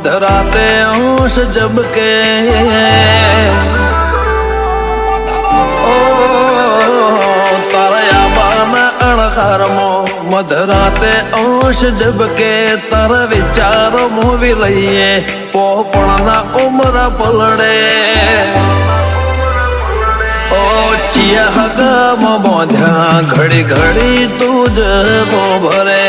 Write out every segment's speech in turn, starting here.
मधराते अंश जब के ओ तारा बाना अणखार मो मधराते अंश जब के तारा विचारो मो विलये पोपणना उमरा पलड़े ओ चिया हगम बोध्या घड़ी घड़ी तुझ को भरे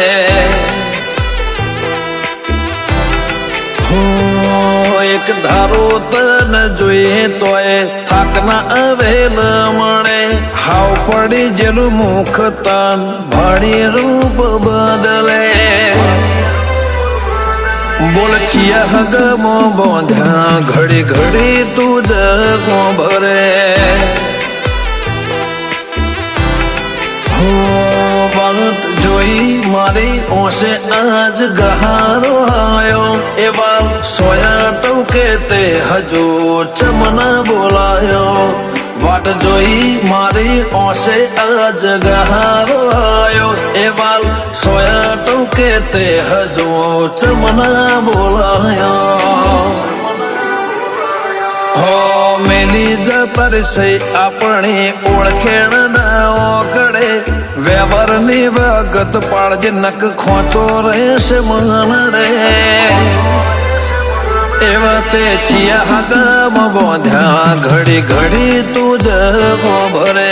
एक धारो तन जोए तोए थाकना अवेल मणे हाव पड़ी जेलू मुख तन भाड़ी रूप बदले बोल चिया हगम बोध्या घड़ी घड़ी तुझ को भरे बात जोई मारी ओसे आज गहारो आयो एवा सोया टोके ते हजू चमना बोलायो वाट जोई मारी ओसे आज गहारो आयो एवा सोया टोके ते हजू चमना बोलायो हो मेली जतर से अपनी ओळखेण ना ओकड़े व्यवहारनी वगत पाड़जे नक खोचो रहेशे मनड़े एवा ते चिया हगम बोध्या घड़ी घड़ी तुझ को भरे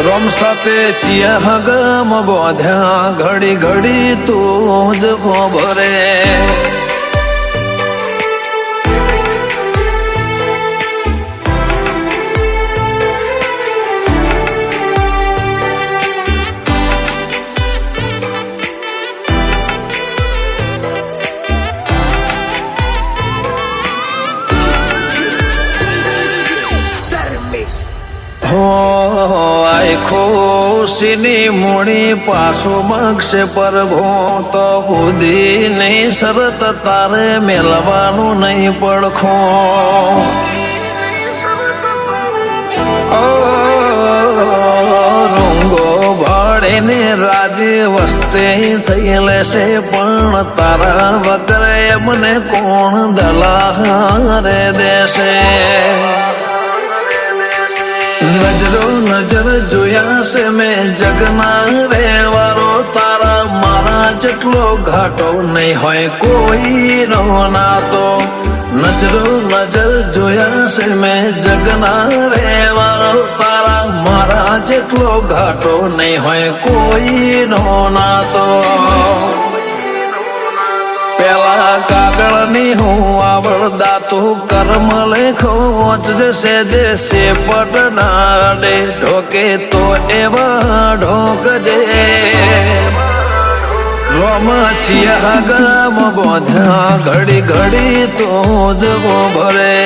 रोम साते चिया हगम बोध्या घड़ी घड़ी तुझ को भरे आय खुशीनी मुड़ी पासो मगसे प्रभु तो खुदी नहीं शरत तारे मेलवानु नहीं पड़खो रूंगो भाड़े ने राजी वस्ते थैले से पण तारा वगरे मने कोण दलाहारे देशे नजरो नजर जोया से मैं जगना व्यवहारो तारा मारा जटलो घाटो नहीं होय कोई रोना तो नजरो नजर जोया से मैं जगना व्यवहारो तारा मारा जटलो घाटो नहीं होय कोई रोना तो पेला कागळनी हूँ आवड़दा तो कर्म लेखो जैसे जैसे पटनाडे ढोके तो एवा ढोक जे रोम चिया गम बोध्या घड़ी घड़ी तो जगो भरे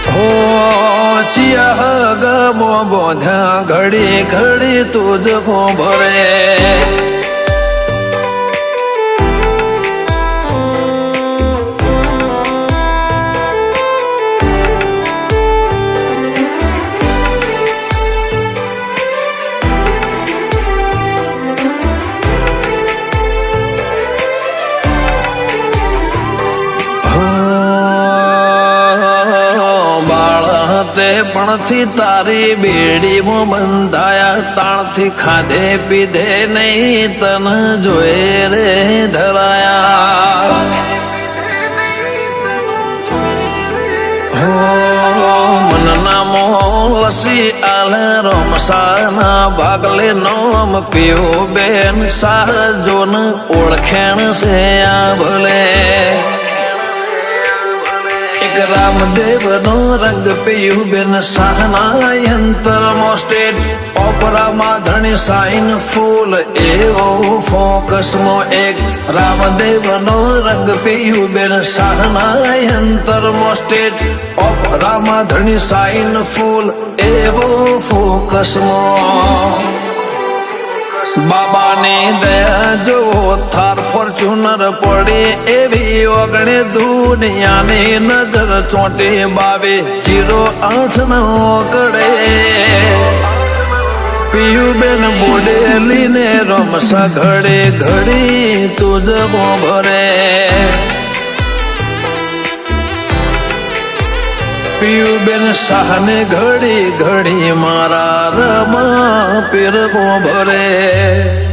हो चिया गम बोध्या घड़ी घड़ी तो जगो भरे पण थी तारी बेड़ी मो बंधाया ताण थी खाधे पीधे नहीं तन जोए रे धराया हो मन नामो लसी आले रोमसाना भागले नोम पियो बेन साजोन ओळखेण से आ भले रामदेव नो रंग पियु बिन सहना यंत्र मोस्टेड ओपरा माधणी साइन फूल एवो फोकस मो एक रामदेव नो रंग पियु बिन सहना यंत्र मोस्टेड ओपरा माधणी साइन फूल एवो फोकस मो बाबा ने दया जो थार फॉर्च्यूनर पड़े एवी ओगणे दुनिया ने नजर चोटे 2208 न कड़े પિયુબેન બોડેલી ને રમસા ઘડે ઘડી તુજ ભરે પિયુબેન શાહને ઘડી ઘડી મારા રમા પીર ભરે